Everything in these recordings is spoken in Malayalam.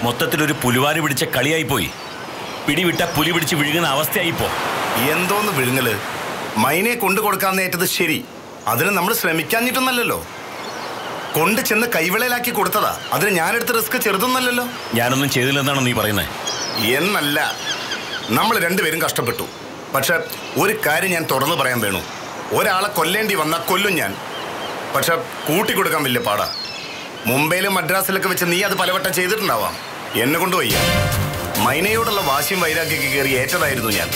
മൊത്തത്തിലൊരു പുലിവാരി പിടിച്ച കളിയായിപ്പോയി. പിടിവിട്ട പുലി പിടിച്ച് വിഴുങ്ങുന്ന അവസ്ഥയായിപ്പോ. എന്തോന്ന് വിഴുങ്ങല്? മൈനെ കൊണ്ടു കൊടുക്കാന്നേറ്റത് ശരി, അതിന് നമ്മൾ ശ്രമിക്കാഞ്ഞിട്ടൊന്നല്ലോ. കൊണ്ട് ചെന്ന് കൈവിളയിലാക്കി കൊടുത്തതാ. അതിന് ഞാനെടുത്ത റിസ്ക് ചെറുതൊന്നല്ലോ. ഞാനൊന്നും ചെയ്തില്ലെന്നാണോ നീ പറയുന്നത്? എന്നല്ല, നമ്മൾ രണ്ടുപേരും കഷ്ടപ്പെട്ടു. പക്ഷെ ഒരു കാര്യം ഞാൻ തുറന്നു പറയാൻ വേണു. ഒരാളെ കൊല്ലേണ്ടി വന്നാൽ കൊല്ലും ഞാൻ. പക്ഷെ കൂട്ടിക്കൊടുക്കാൻ വലിയ പാടാ. മുംബൈയിലും മദ്രാസിലൊക്കെ വെച്ച് നീ അത് പലവട്ടം ചെയ്തിട്ടുണ്ടാവാം. എന്നെ കൊണ്ട് വയ്യ. മൈനയോടുള്ള വാശിയും വൈരാഗ്യൊക്കെ കയറി ഏറ്റതായിരുന്നു ഞാൻ.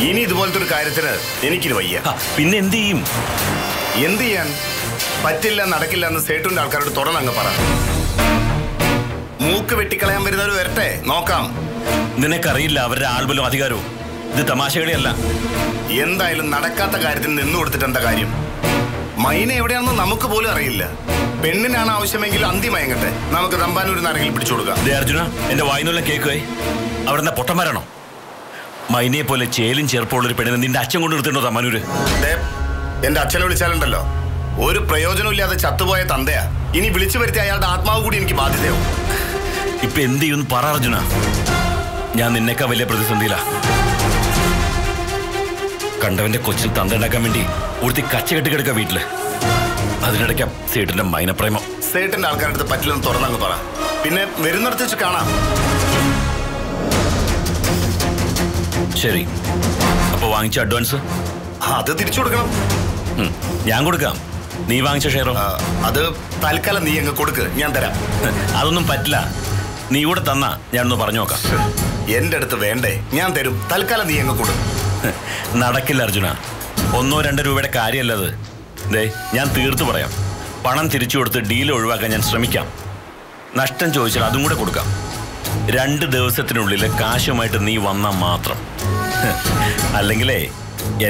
ഇനി ഇതുപോലത്തെ ഒരു കാര്യത്തിന് എനിക്കിത് വയ്യ. പിന്നെ എന്ത് ചെയ്യും? എന്ത് ചെയ്യാൻ? പറ്റില്ല, നടക്കില്ല എന്ന് സേട്ടുവിന്റെ ആൾക്കാരോട് തുറന്നങ്ങ് പറ. മൂക്ക് വെട്ടിക്കളയാൻ വരുന്നവർ വരട്ടെ, നോക്കാം. നിനക്കറിയില്ല അവരുടെ ആൾബലവും അധികാരവും. ഇത് തമാശകളിയല്ല. എന്തായാലും നടക്കാത്ത കാര്യത്തിന് നിന്നു കൊടുത്തിട്ട് എന്താ കാര്യം? മൈന എവിടെയാണെന്ന് നമുക്ക് പോലും അറിയില്ല. പെണ്ണിനാണ് ആവശ്യമെങ്കിൽ അന്തി മയങ്ങട്ടെ. നമുക്ക് തമ്പാനൂർ നാരെങ്കിലും പിടിച്ചു കൊടുക്കാം. അർജുന, എന്റെ വായിന്നുള്ള കേക്കുവേ. അവിടെ പൊട്ടന്മാരാണോ? മൈനയെ പോലെ ചേലും ചെറുപ്പമുള്ളൊരു പെണ്ണിനെ നിന്റെ അച്ഛൻ കൊണ്ട് നിർത്തിണ്ടോ തമ്പാനൂര്? എന്റെ അച്ഛനെ വിളിച്ചാലുണ്ടല്ലോ ഒരു പ്രയോജനമില്ലാതെ ചത്തുപോയ തന്തയാ. ഇനി വിളിച്ചു വരുത്തി അയാളുടെ ആത്മാവ് കൂടി എനിക്ക് ബാധ്യതയാവും. ഇപ്പൊ എന്ത് ചെയ്യുന്നു പറ അർജുന. ഞാൻ നിന്നേക്കാ വലിയ പ്രതിസന്ധിയിലാ. കണ്ടവന്റെ കൊച്ചിൽ തന്ത ഉണ്ടാക്കാൻ വേണ്ടി ഒരുത്തി കച്ച കെട്ടിക്കെടുക്ക വീട്ടില്. അതിനിടയ്ക്ക് സേട്ടിന്റെ മൈനപ്രേമം. സേട്ടിന്റെ ആൾക്കാരുടെ അടുത്ത് പറ്റില്ലെന്ന് തുറന്നങ്ങ് പറ. പിന്നെ വരുന്നിടത്ത് വെച്ച് കാണാം. ശരി, അപ്പൊ വാങ്ങിച്ച അഡ്വാൻസ് അത് തിരിച്ചു കൊടുക്കണം. ഞാൻ കൊടുക്കാം. നീ വാങ്ങിച്ച ഷെയറോ? അത് തൽക്കാലം നീ അങ്ങ് കൊടുക്ക്, ഞാൻ തരാം. അതൊന്നും പറ്റില്ല. നീ കൂടെ തന്നാ ഞാനൊന്ന് പറഞ്ഞു നോക്കാം. എന്റെ അടുത്ത് വേണ്ടേ? ഞാൻ തരും. തൽക്കാലം നീ അങ്ങ് കൊടു. നടക്കില്ല അർജുന. 1-2 രൂപയുടെ കാര്യമല്ലത്. ദേ, ഞാൻ തീർത്തു പറയാം. പണം തിരിച്ചു കൊടുത്ത് ഡീൽ ഒഴിവാക്കാൻ ഞാൻ ശ്രമിക്കാം. നഷ്ടം ചോദിച്ചാൽ അതും കൂടെ കൊടുക്കാം. 2 ദിവസത്തിനുള്ളിൽ കാശുമായിട്ട് നീ വന്നാൽ മാത്രം. അല്ലെങ്കിലേ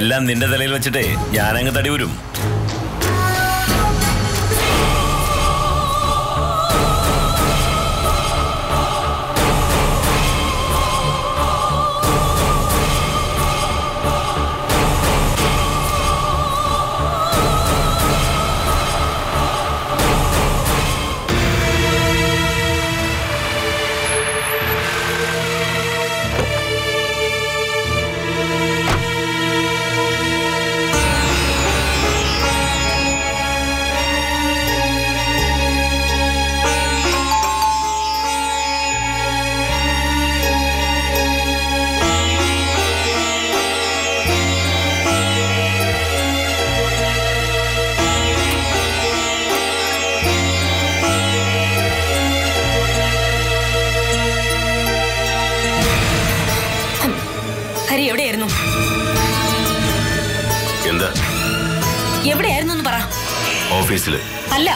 എല്ലാം നിന്റെ തലയിൽ വെച്ചിട്ടേ ഞാനങ്ങ് തടി വരും. എവിടെയായിരുന്നു പറ? ഓഫീസില്. അല്ല,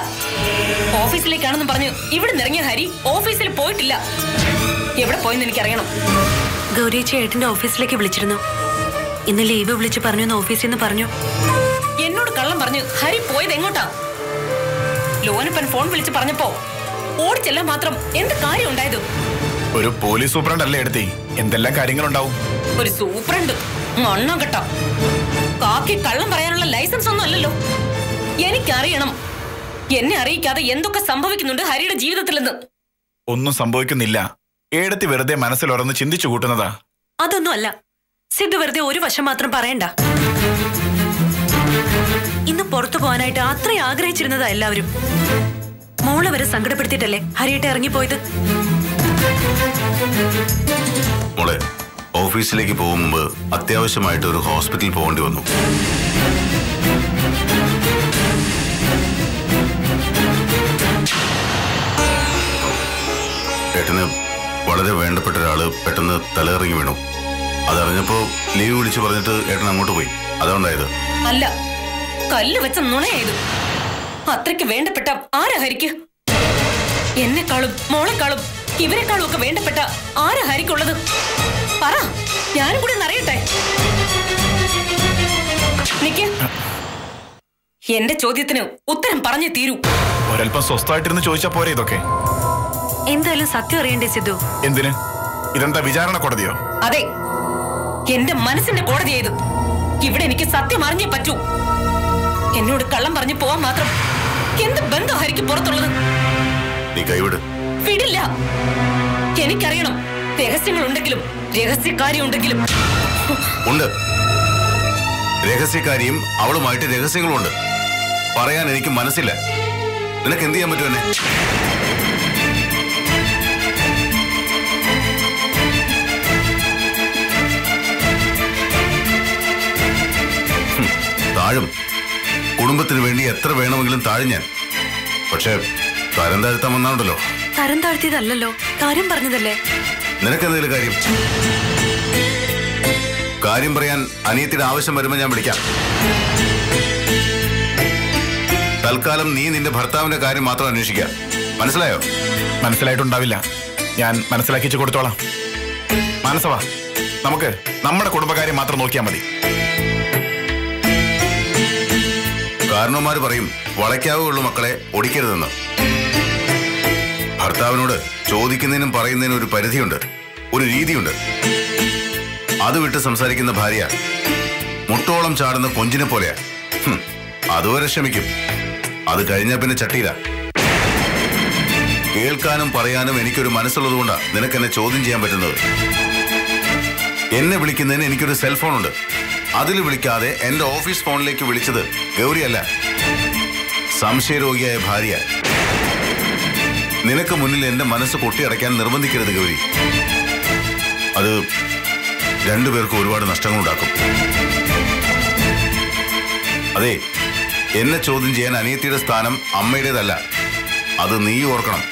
ഓഫീസിലേക്കാണെന്ന് പറഞ്ഞു ഇവിടെ നിറങ്ങിയ ഹരി ഓഫീസിൽ പോയിട്ടില്ല. എവിടെ പോയെന്ന് എനിക്കറിയണം. ഗൗരി ചേട്ടന്റെ ഓഫീസിലേക്ക് വിളിച്ചിരുന്നു. ഇന്ന് ലീവ് വിളിച്ച് പറഞ്ഞു ഓഫീസിൽ നിന്ന് പറഞ്ഞു. എന്നോട് കള്ളം പറഞ്ഞു ഹരി പോയത് എങ്ങോട്ടാ? ലോനപ്പൻ ഫോൺ വിളിച്ച് പറഞ്ഞപ്പോ ഓടിച്ചെല്ലാം മാത്രം എന്ത് കാര്യം ഉണ്ടായത്? ഒരു പോലീസ് സൂപ്രണ്ട് അല്ലേ എടുത്തേ, എന്തെല്ലാം കാര്യങ്ങളുണ്ടാവും. ഒരു സൂപ്രണ്ട് മണ്ണം കെട്ട കാക്കി കള്ളം പറയാനുള്ള ലൈസൻസ് ഒന്നും അല്ലല്ലോ. എനിക്കറിയണം എന്നെ അറിയിക്കാതെ എന്തൊക്കെ സംഭവിക്കുന്നുണ്ട് ഹരിയുടെ ജീവിതത്തിലെന്ന്. ഒന്നും സംഭവിക്കുന്നില്ല. ഏടത്തി വെറുതെ മനസ്സിലൊറന്ന് ചിന്തിച്ചു കൂട്ടുന്നതാ. അതൊന്നും അല്ല. സിദ്ധു വെറുതെ ഒരു വശം മാത്രം പറയണ്ട. ഇന്ന് പുറത്തു പോകാനായിട്ട് അത്രയും ആഗ്രഹിച്ചിരുന്നതാ എല്ലാവരും. മോളെ വരെ സങ്കടപ്പെടുത്തിയിട്ടല്ലേ ഹരിയേട്ട ഇറങ്ങിപ്പോയത്. മോളെ, ഓഫീസിലേക്ക് പോകും മുമ്പ് അത്യാവശ്യമായിട്ട് ഒരു ഹോസ്പിറ്റലിൽ പോകേണ്ടി വന്നു. ഏട്ടന് വളരെ വേണ്ടപ്പെട്ട ഒരാള് പെട്ടെന്ന് തലയിറങ്ങി വീണു. അതറിഞ്ഞപ്പോ ലീവ് വിളിച്ച് പറഞ്ഞിട്ട് ഏട്ടൻ അങ്ങോട്ട് പോയി. അതുകൊണ്ടായത്. അല്ല, കല്ല് വെച്ച നുണയായത്. അത്രയ്ക്ക് വേണ്ടപ്പെട്ട ആരാ ഹരിക്ക്? എന്നെക്കാളും മോളെക്കാളും ഇവരെക്കാളും ഒക്കെ വേണ്ടപ്പെട്ട ആരാ ഹരിക്കുള്ളത്? പറ, ഞാനും കൂടി അറിയട്ടെ. നിക്ക്, എന്റെ ചോദ്യത്തിന് ഉത്തരം പറഞ്ഞേ തീരൂ. ഒരല്പം സ്വസ്ഥമായിട്ടിരുന്ന് ചോദിച്ചാ പോരെ ഇതൊക്കെ? എന്തായാലും സത്യം അറിയണ്ടേ സിദ്ധു? എന്തിന്? ഇതെന്താ വിചാരണ കോടതിയോ? അതെ, എന്റെ മനസ്സിന്റെ കോടതിയായത്. ഇവിടെ എനിക്ക് സത്യം അറിഞ്ഞേ പറ്റൂ. എന്നോട് കള്ളം പറഞ്ഞു പോവാൻ മാത്രം എന്ത് ബന്ധം ഹരിക്ക് പുറത്തുള്ളത്? നീ കൈവിട്. വിടില്ല. എനിക്കറിയണം, രഹസ്യങ്ങളുണ്ടെങ്കിലും രഹസ്യക്കാരി ഉണ്ടെങ്കിലും. ഉണ്ട്, രഹസ്യക്കാരിയും അവളുമായിട്ട് രഹസ്യങ്ങളുണ്ട്. പറയാൻ എനിക്ക് മനസ്സില്ല. നിനക്ക് എന്ത് ചെയ്യാൻ പറ്റും എന്നെ? താഴും. കുടുംബത്തിന് വേണ്ടി എത്ര വേണമെങ്കിലും താഴും ഞാൻ. പക്ഷെ തരം താഴ്ത്താൻ വന്നാണല്ലോ. തരം താഴ്ത്തിയതല്ലോ, കാര്യം പറഞ്ഞതല്ലേ. നിനക്കെന്തെങ്കിലും കാര്യം പറയാൻ അനിയത്തിയുടെ ആവശ്യം വരുമ്പോൾ ഞാൻ വിളിക്കാം. തൽക്കാലം നീ നിന്റെ ഭർത്താവിന്റെ കാര്യം മാത്രം അന്വേഷിക്കുക. മനസ്സിലായോ? മനസ്സിലായിട്ടുണ്ടാവില്ല. ഞാൻ മനസ്സിലാക്കിച്ചു കൊടുത്തോളാം. മാനസവാ, നമുക്ക് നമ്മുടെ കുടുംബകാര്യം മാത്രം നോക്കിയാൽ മതി. കാരണവന്മാര് പറയും വളയ്ക്കാവുള്ളൂ മക്കളെ, ഒടിക്കരുതെന്ന്. ഭർത്താവിനോട് ചോദിക്കുന്നതിനും പറയുന്നതിനും ഒരു പരിധിയുണ്ട്, ഒരു രീതിയുണ്ട്. അത് വിട്ട് സംസാരിക്കുന്ന ഭാര്യ മുട്ടോളം ചാടുന്ന കൊഞ്ചിനെ പോലെയാ. അതുവരെ ക്ഷമിക്കും, അത് കഴിഞ്ഞാൽ പിന്നെ ചട്ടിയില്ല. കേൾക്കാനും പറയാനും എനിക്കൊരു മനസ്സുള്ളത് കൊണ്ടാ നിനക്കെന്നെ ചോദ്യം ചെയ്യാൻ പറ്റുന്നത്. എന്നെ വിളിക്കുന്നതിന് എനിക്കൊരു സെൽഫോൺ ഉണ്ട്. അതിൽ വിളിക്കാതെ എന്റെ ഓഫീസ് ഫോണിലേക്ക് വിളിച്ചത് ഗൗരിയല്ല, സംശയരോഗിയായ ഭാര്യ. നിനക്ക് മുന്നിൽ എന്റെ മനസ്സ് പൊട്ടിയടയ്ക്കാൻ നിർബന്ധിക്കരുത് ഗൗരി. അത് രണ്ടുപേർക്കും ഒരുപാട് നഷ്ടങ്ങളുണ്ടാക്കും. അതെ, എന്നെ ചോദ്യം ചെയ്യാൻ അനിയത്തിയുടെ സ്ഥാനം അമ്മയുടേതല്ല. അത് നീ ഓർക്കണം.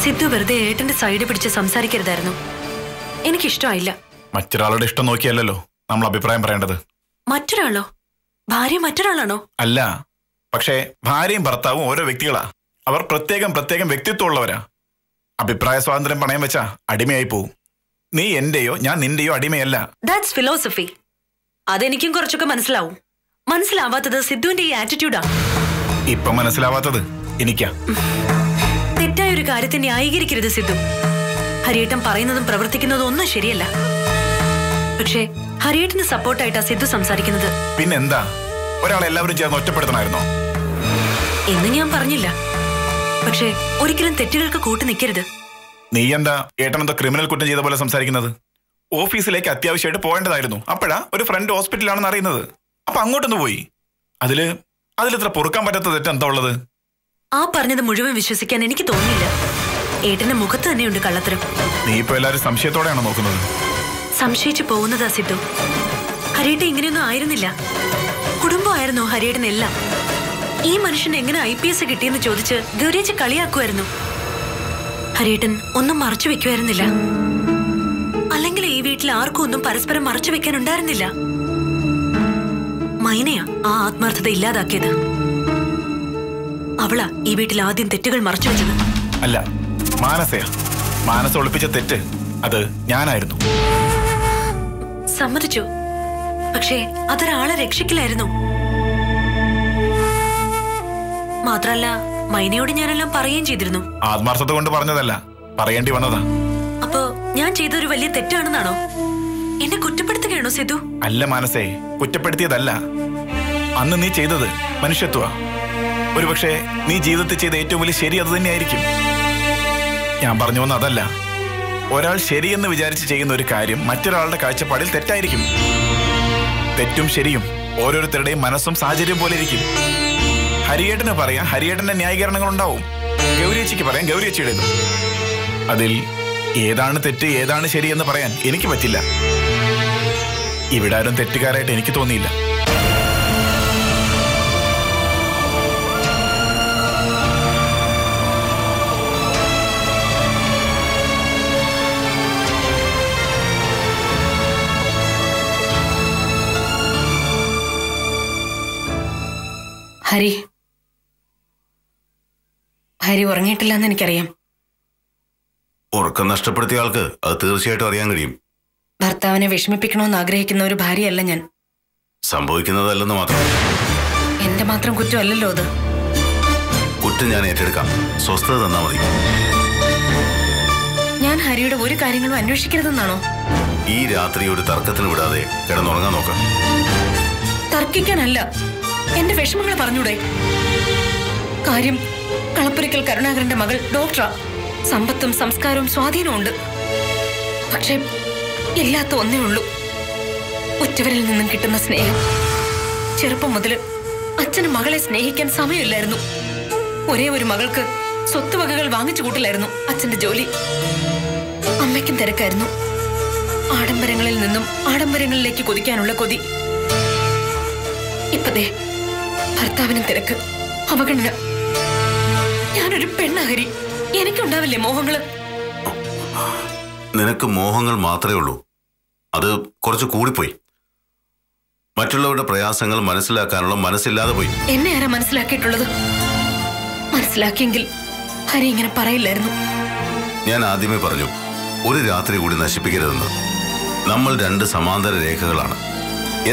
സിദ്ധു വെറുതെ ഏട്ടന്റെ സൈഡ് പിടിച്ച് സംസാരിക്കരുതായിരുന്നു. എനിക്കിഷ്ടമായില്ല. മറ്റൊരാളുടെ ഇഷ്ടം നോക്കിയല്ലോ നമ്മൾ അഭിപ്രായം പറയേണ്ടത്. മറ്റൊരാളോ? ഭാര്യ മറ്റൊരാളാണോ? അല്ല, പക്ഷേ ഭാര്യയും ഭർത്താവും ഓരോ വ്യക്തികളാ. അവർ പ്രത്യേകം വ്യക്തിത്വമുള്ളവരാ. അഭിപ്രായ സ്വാതന്ത്ര്യം പണയം വെച്ചാ അടിമയായി പോവും. നീ എന്റെയോ ഞാൻ നിന്റെയോ അടിമയല്ല. That's philosophy. അതെനിക്കും കുറച്ചൊക്കെ മനസ്സിലാവും. മനസ്സിലാവാത്തത് സിദ്ധുവിന്റെ ഈ ആറ്റിറ്റ്യൂഡാ. ഇപ്പൊ മനസ്സിലാവാത്തത് എനിക്കാ. തെറ്റായ ഒരു കാര്യത്തെ ന്യായീകരിക്കരുത് സിദ്ധു. ഹരിയേട്ടൻ പറയുന്നതും പ്രവർത്തിക്കുന്നതും ഒന്നും ശരിയല്ല. പക്ഷേ ഹരിയേട്ടന് സപ്പോർട്ടായിട്ടാ സിദ്ധു സംസാരിക്കുന്നത്. പിന്നെന്താ, ഒരാളെല്ലാവരും ചേർന്ന് ഒറ്റപ്പെടുത്തണമായിരുന്നോ? എന്ന് ഞാൻ പറഞ്ഞില്ല. പക്ഷേ ഒരിക്കലും തെറ്റുകൾക്ക് കൂട്ടു നിൽക്കരുത്. നീ എന്താ ഏട്ടനെന്തോ ക്രിമിനൽ കുറ്റം ചെയ്ത പോലെ സംസാരിക്കുന്നത്? ഓഫീസിലേക്ക് അത്യാവശ്യമായിട്ട് പോകേണ്ടതായിരുന്നു. അപ്പോഴാ ഒരു ഫ്രണ്ട് ഹോസ്പിറ്റലാണെന്ന് അറിയുന്നത്. അപ്പൊ അങ്ങോട്ടൊന്ന് പോയി. അതിലിത്ര പൊറുക്കാൻ പറ്റാത്ത തെറ്റെന്താ ഉള്ളത്? ആ പറഞ്ഞത് മുഴുവൻ വിശ്വസിക്കാൻ എനിക്ക് തോന്നുന്നില്ല. ഏട്ടന്റെ മുഖത്ത് തന്നെയുണ്ട് കള്ളത്തരം. നീ ഇപ്പൊ എല്ലാരും സംശയത്തോടെയാണോ നോക്കുന്നത്? സംശയിച്ചു പോകുന്നതാ സിദ്ധു. ഹരിയേട്ടൻ ഇങ്ങനെയൊന്നും ആയിരുന്നില്ല. കുടുംബമായിരുന്നു ഹരിയേട്ടനെല്ലാം. ഈ മനുഷ്യന് എങ്ങനെ IPS കിട്ടിയെന്ന് ചോദിച്ച് ഗൗരിയേച്ചി കളിയാക്കുമായിരുന്നു. ഹരിയേട്ടൻ ഒന്നും മറച്ചു വെക്കുമായിരുന്നില്ല. അല്ലെങ്കിൽ ഈ വീട്ടിൽ വീട്ടിൽ ആർക്കും ഒന്നും പരസ്പരം മറച്ചു വെക്കാൻ ഉണ്ടായിരുന്നില്ല. മൈനയാ ആ ആത്മാർത്ഥത ഇല്ലാതാക്കിയത്. അവളാ ഈ വീട്ടിൽ ആദ്യം തെറ്റുകൾ മറച്ചു വെച്ചത്. അല്ല, മാനസയാ. മാനസ ഒളിപ്പിച്ച തെറ്റ് അത് ഞാനായിരുന്നു. സമ്മതിച്ചു. പക്ഷേ അതൊരാളെ രക്ഷിക്കില്ലായിരുന്നു. മാത്രല്ല മൈനയോട് ഞാനെല്ലാം പറയുകയും ചെയ്തിരുന്നു. ആത്മാർത്ഥത കൊണ്ട് പറഞ്ഞതല്ല, പറയേണ്ടി വന്നതാ. അപ്പോ ഞാൻ ചെയ്തൊരു വലിയ തെറ്റാണെന്നാണോ? എന്നെ കുറ്റപ്പെടുത്തുകയാണോ സിധു? അല്ല മാനസേ, കുറ്റപ്പെടുത്തിയതല്ല. അന്ന് നീ ചെയ്തത് മനുഷ്യത്വ. ഒരുപക്ഷെ നീ ജീവിതത്തിൽ ചെയ്ത ഏറ്റവും വലിയ ശരി അത് തന്നെയായിരിക്കും. ഞാൻ പറഞ്ഞു വന്ന അതല്ല. ഒരാൾ ശരിയെന്ന് വിചാരിച്ച് ചെയ്യുന്ന ഒരു കാര്യം മറ്റൊരാളുടെ കാഴ്ചപ്പാടിൽ തെറ്റായിരിക്കും. തെറ്റും ശരിയും ഓരോരുത്തരുടെയും മനസ്സും സാഹചര്യം പോലെ ഇരിക്കും. ഹരിയേട്ടന് പറയാം ഹരിയേട്ടന്റെ ന്യായീകരണങ്ങൾ ഉണ്ടാവും. ഗൗരിയച്ചിക്ക് പറയാം ഗൗരിയച്ചിയുടേത്. അതിൽ ഏതാണ് തെറ്റ് ഏതാണ് ശരിയെന്ന് പറയാൻ എനിക്ക് പറ്റില്ല. ഇവിടെ ആരും തെറ്റുകാരായിട്ട് എനിക്ക് തോന്നിയില്ല. ഹരി ഉറങ്ങിയിട്ടില്ല എന്ന് എനിക്കറിയാം. ഉറക്കം നഷ്ടപ്പെടുത്തിയ ആൾക്ക് അത് തീർച്ചയായിട്ടും അറിയാൻ കഴിയും. ഭർത്താവിനെ വിഷമിപ്പിക്കണമെന്ന് ആഗ്രഹിക്കുന്ന ഒരു ഭാര്യയല്ല ഞാൻ. സംഭവിക്കുന്നതല്ലെന്ന് മാത്രം. എന്റെ മാത്രം കുറ്റമല്ലല്ലോ അത്. കുറ്റം ഞാൻ ഏറ്റെടുക്കാം. സ്വസ്ഥത തന്നാ മതി. ഞാൻ ഹരിയുടെ ഒരു കാര്യങ്ങളും അന്വേഷിക്കരുതെന്നാണോ? ഈ രാത്രി ഒരു തർക്കത്തിന് വിടാതെ കിടന്നുറങ്ങാൻ നോക്കാം. തർക്കിക്കാനല്ല, എന്റെ വിഷമങ്ങൾ പറഞ്ഞൂടെ? കാര്യം കളപ്പുരയ്ക്കൽ കരുണാകരന്റെ മകൾ ഡോക്ടറാ. സമ്പത്തും സംസ്കാരവും സ്വാധീനവും ഉണ്ട്. പക്ഷെ ഇല്ലാത്ത ഒന്നേ ഉള്ളൂ, ഉറ്റവരിൽ നിന്നും കിട്ടുന്ന സ്നേഹം. ചെറുപ്പം മുതൽ അച്ഛന് മകളെ സ്നേഹിക്കാൻ സമയമില്ലായിരുന്നു. ഒരേ ഒരു മകൾക്ക് സ്വത്തുവകകൾ വാങ്ങിച്ചു കൂട്ടില്ലായിരുന്നു അച്ഛന്റെ ജോലി. അമ്മയ്ക്കും തിരക്കായിരുന്നു. ആഡംബരങ്ങളിൽ നിന്നും ആഡംബരങ്ങളിലേക്ക് കൊതിക്കാനുള്ള കൊതി. ഇപ്പതേ ഭർത്താവിനും തിരക്ക്, അവഗണന. ഞാനൊരു പെണ്ണ ഹരി, എനിക്കുണ്ടാവില്ലേ മോഹങ്ങള്? നിനക്ക് മോഹങ്ങൾ മാത്രമേ ഉള്ളൂ. അത് കുറച്ച് കൂടിപ്പോയി. മറ്റുള്ളവരുടെ പ്രയാസങ്ങൾ മനസ്സിലാക്കാനുള്ള മനസ്സില്ലാതെ പോയി. എന്നെ ആരാ മനസ്സിലാക്കിയിട്ടുള്ളത്? മനസ്സിലാക്കിയെങ്കിൽ ഹരി ഇങ്ങനെ പറയില്ലായിരുന്നു. ഞാൻ ആദ്യമേ പറഞ്ഞു, ഒരു രാത്രി കൂടി നശിപ്പിക്കരുതെന്ന്. നമ്മൾ രണ്ട് സമാന്തര രേഖകളാണ്.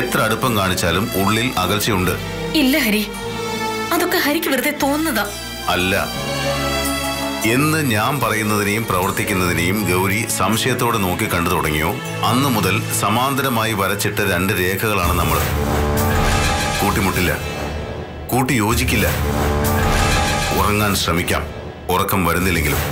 എത്ര അടുപ്പം കാണിച്ചാലും ഉള്ളിൽ അകൽച്ചയുണ്ട്. ഇല്ല ഹരി, അതൊക്കെ ഹരിക്ക് വെറുതെ തോന്നുന്നതാ. അല്ല, എന്ന് ഞാൻ പറയുന്നതിനെയും പ്രവർത്തിക്കുന്നതിനെയും ഗൗരി സംശയത്തോടെ നോക്കി കണ്ടു തുടങ്ങിയോ അന്നു മുതൽ സമാന്തരമായി വരച്ചിട്ട രണ്ട് രേഖകളാണ് നമ്മൾ. കൂട്ടിമുട്ടില്ല, കൂട്ടി യോജിക്കില്ല. ഉറങ്ങാൻ ശ്രമിക്കാം, ഉറക്കം വരുന്നില്ലെങ്കിലും.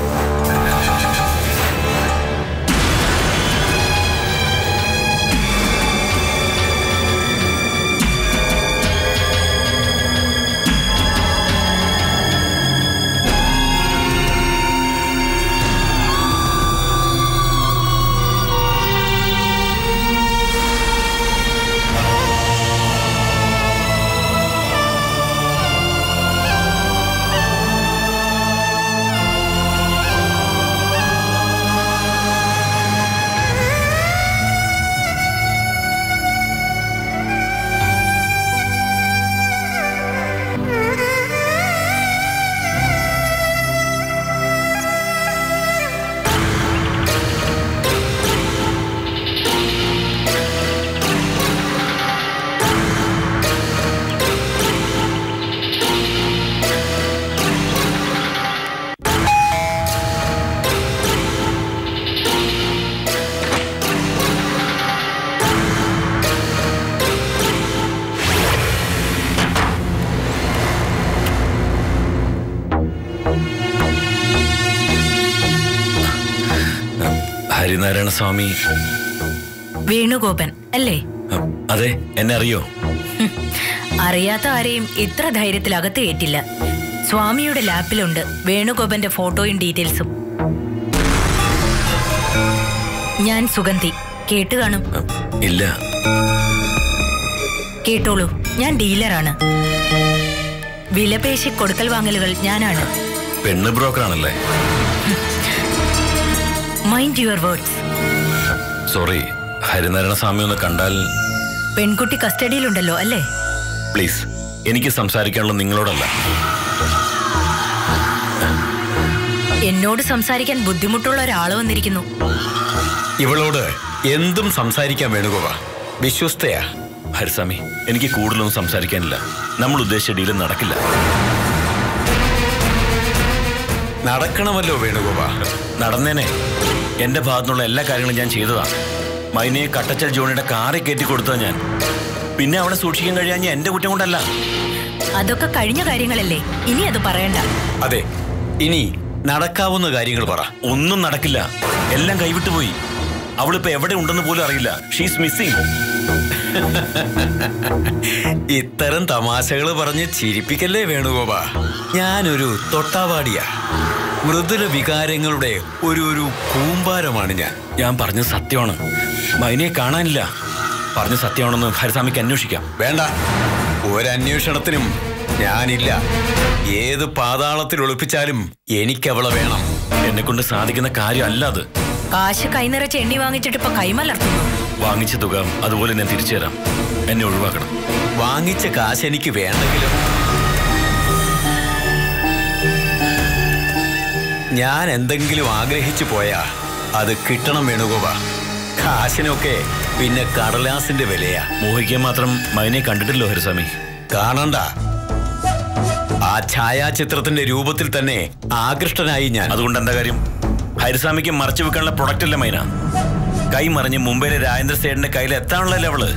ഹരിനാരായണ സ്വാമി വേണുഗോപൻ അല്ലേ? അതെ, എന്നെ അറിയോ? അറിയാത്ത ആരെയും ഇത്ര ധൈര്യത്തിൽ അകത്ത് കയറ്റില്ല. സ്വാമിയുടെ ലാപ്പിലുണ്ട് വേണുഗോപന്റെ ഫോട്ടോയും ഡീറ്റെയിൽസും. ഞാൻ സുഗന്ധി, കേട്ട് കാണും. ഇല്ല. കേട്ടോളൂ, ഞാൻ ഡീലറാണ്. വിലപേശി കൊടുക്കൽ വാങ്ങലുകൾ ഞാനാണ്. പെണ്ണ് ബ്രോക്കറാണല്ലേ? Mind your words. Sorry, Harinarayana Swami ഒന്ന് കണ്ടാൽ. പെൺകുട്ടി കസ്റ്റഡിയിലുണ്ടല്ലോ അല്ലേ? പ്ലീസ്, എനിക്ക് സംസാരിക്കാനുള്ള നിങ്ങളോടല്ല. എന്നോട് സംസാരിക്കാൻ ബുദ്ധിമുട്ടുള്ള ഒരാൾ വന്നിരിക്കുന്നു. ഇവളോട് എന്തും സംസാരിക്കാൻ വേണുഗോപ, വിശ്വസ്തയാ. ഹരിസ്വാമി, എനിക്ക് കൂടുതലൊന്നും സംസാരിക്കാനില്ല. നമ്മൾ ഉദ്ദേശിച്ച ഡീല് നടക്കില്ല. നടക്കണമല്ലോ വേണുഗോപ. നടന്നേനെ. എന്റെ ഭാഗത്തുനിന്നുള്ള എല്ലാ കാര്യങ്ങളും ഞാൻ ചെയ്തതാണ്. മൈനയെ കട്ടച്ചൽ ജോണിയുടെ കാറിൽ കയറ്റി കൊടുത്തത് ഞാൻ. പിന്നെ അവിടെ സൂക്ഷിക്കാൻ കഴിയാഞ്ഞ എന്റെ കുറ്റം കൊണ്ടല്ല. അതൊക്കെ കഴിഞ്ഞ കാര്യങ്ങളല്ലേ, ഇനി അത് പറയണ്ട. അതെ, ഇനി നടക്കാവുന്ന കാര്യങ്ങൾ പറ. ഒന്നും നടക്കില്ല. എല്ലാം കൈവിട്ടുപോയി. അവളിപ്പോ എവിടെ ഉണ്ടെന്ന് പോലും അറിയില്ല. She's missing. ഇത്തരം തമാശകൾ പറഞ്ഞ് ചിരിപ്പിക്കല്ലേ വേണുഗോപ. ഞാനൊരു തൊട്ടാവാടിയാ. മൃദുല വികാരങ്ങളുടെ ഒരു കൂമ്പാരമാണ് ഞാൻ. ഞാൻ പറഞ്ഞത് സത്യമാണ്. മൈനയെ കാണാനില്ല. പറഞ്ഞ സത്യമാണെന്ന് ഹരിസ്വാമിക്ക് അന്വേഷിക്കാം. വേണ്ട, ഒരന്വേഷണത്തിനും ഞാനില്ല. ഏത് പാതാളത്തിൽ ഒളിപ്പിച്ചാലും എനിക്കവളെ വേണം. എന്നെ കൊണ്ട് സാധിക്കുന്ന കാര്യമല്ല അത്. കാശ് കൈനിറച്ച് എണ്ണി വാങ്ങിച്ചിട്ട് ഇപ്പൊ കൈമലർത്തുന്നു. വാങ്ങിച്ച തുക അതുപോലെ ഞാൻ തിരിച്ചു തരാം. എന്നെ ഒഴിവാക്കണം. വാങ്ങിച്ച കാശ് എനിക്ക് വേണ്ടെങ്കിലും ഞാൻ എന്തെങ്കിലും ആഗ്രഹിച്ചു പോയാ അത് കിട്ടണം വേണുഗോപ. കാശിനൊക്കെ പിന്നെ കടലാസിന്റെ വിലയാ. മോഹിക്കാൻ മാത്രം മൈനയെ കണ്ടിട്ടില്ലോ ഹരിസ്വാമി. കാണണ്ട. ആ ഛായാചിത്രത്തിന്റെ രൂപത്തിൽ തന്നെ ആകൃഷ്ടനായി ഞാൻ. അതുകൊണ്ട് എന്താ കാര്യം? ഹരിസ്വാമിക്ക് മറച്ചു വെക്കാനുള്ള പ്രൊഡക്റ്റ് അല്ല മൈന. കൈ മറിഞ്ഞ് മുംബൈയിലെ രാജേന്ദ്ര സേഠിന്റെ കയ്യിൽ എത്താനുള്ളല്ലേ അവള്.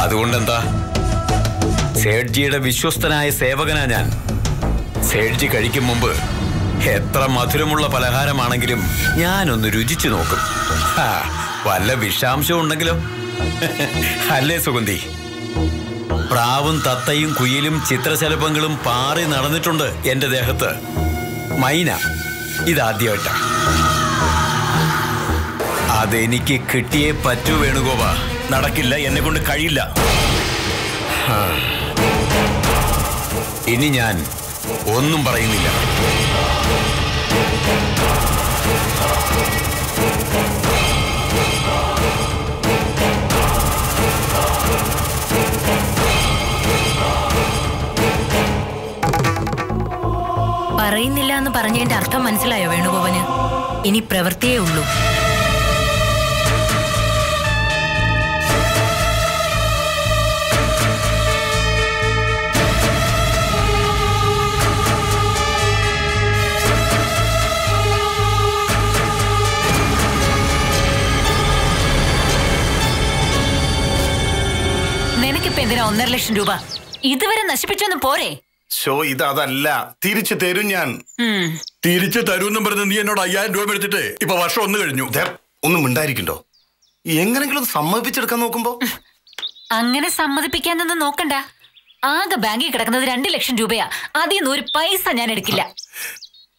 അതുകൊണ്ടെന്താ? സേഠ്ജിയുടെ വിശ്വസ്തനായ സേവകനാ ഞാൻ. സേഠ്ജി കഴിക്കും മുമ്പ് എത്ര മധുരമുള്ള പലഹാരമാണെങ്കിലും ഞാനൊന്ന് രുചിച്ചു നോക്കും. വല്ല വിഷാംശം ഉണ്ടെങ്കിലോ? അല്ലേ സുഗന്ധി? പ്രാവും തത്തയും കുയിലും ചിത്രശലഭങ്ങളും പാറി നടന്നിട്ടുണ്ട് എന്റെ ദേഹത്ത്. മൈന ഇതാദ്യമായിട്ടാ. അതെനിക്ക് കിട്ടിയേ പറ്റൂ വേണുഗോപ. നടക്കില്ല, എന്നെ കൊണ്ട് കഴിയില്ല. ഇനി ഞാൻ ഒന്നും പറയുന്നില്ല. പറയുന്നില്ല എന്ന് പറഞ്ഞതിന്റെ അർത്ഥം മനസ്സിലായോ വേണുഗോപന്? ഇനി പ്രവൃത്തിയേ ഉള്ളൂ. നിനക്കിപ്പോ എന്തിനാ 1.5 ലക്ഷം രൂപ? ഇതുവരെ നശിപ്പിച്ചൊന്നും പോരെ? ഇതല്ല, തിരിച്ചു തരും ഞാൻ. തിരിച്ചു തരൂന്നും പറഞ്ഞ് നീ എന്നോട് 5000 രൂപ എടുത്തിട്ട് ഇപ്പൊ വർഷം 1 കഴിഞ്ഞു. ഒന്നും മിണ്ടായിരിക്കണ്ടോ? എങ്ങനെങ്കിലും സമ്മതിപ്പിച്ചെടുക്കാൻ നോക്കുമ്പോ അങ്ങനെ സമ്മതിപ്പിക്കാനൊന്നും നോക്കണ്ട. ആകെ ബാങ്കിൽ കിടക്കുന്നത് 2 ലക്ഷം രൂപയാ. അതിന്ന് ഒരു പൈസ ഞാൻ എടുക്കില്ല.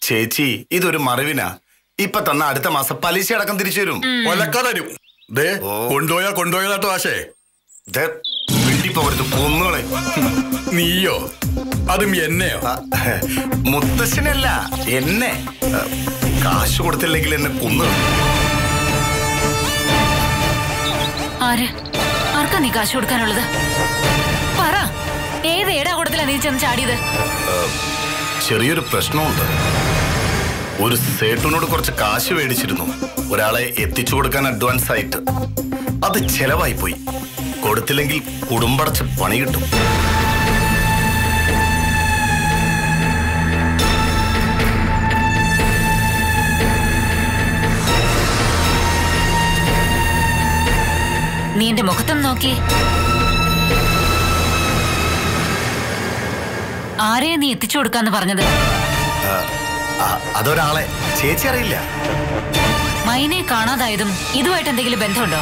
ചേച്ചി, ഇതൊരു മറിവിനാ. ഇപ്പൊ തന്ന അടുത്ത മാസം പലിശ അടക്കം തിരിച്ചു തരും. ഒലക്ക തരും. കൊണ്ടുപോയതാട്ടോ ആശേ. കൊന്നുകളെ. നീയോ? അതും എന്നെയോ? മുത്തശ്ശനല്ല, എന്നെ. കാശ് കൊടുത്തില്ലെങ്കിൽ എന്നെ കൊന്നു. ആർക്കാ നീ കാശ് കൊടുക്കാനുള്ളത്? പറ, ഏത് ഏടാ കൂടത്തിലാ നീ ചെന്ന് ചാടിയത്? ചെറിയൊരു പ്രശ്നമുണ്ട്. ഒരു സേട്ടുനോട് കുറച്ച് കാശ് മേടിച്ചിരുന്നു, ഒരാളെ എത്തിച്ചു കൊടുക്കാൻ അഡ്വാൻസ് ആയിട്ട്. അത് ചെലവായി പോയി. കൊടുത്തില്ലെങ്കിൽ കുടുംബടച്ച് പണി കിട്ടും. നീ എന്റെ മുഖത്തൊന്ന് നോക്കി. ആരെയാ നീ എത്തിച്ചു കൊടുക്കാന്ന് പറഞ്ഞത്? അതൊരാളെ ചേച്ചി അറിയില്ല. മൈനെ കാണാതായതും ഇതുമായിട്ട് എന്തെങ്കിലും ബന്ധമുണ്ടോ?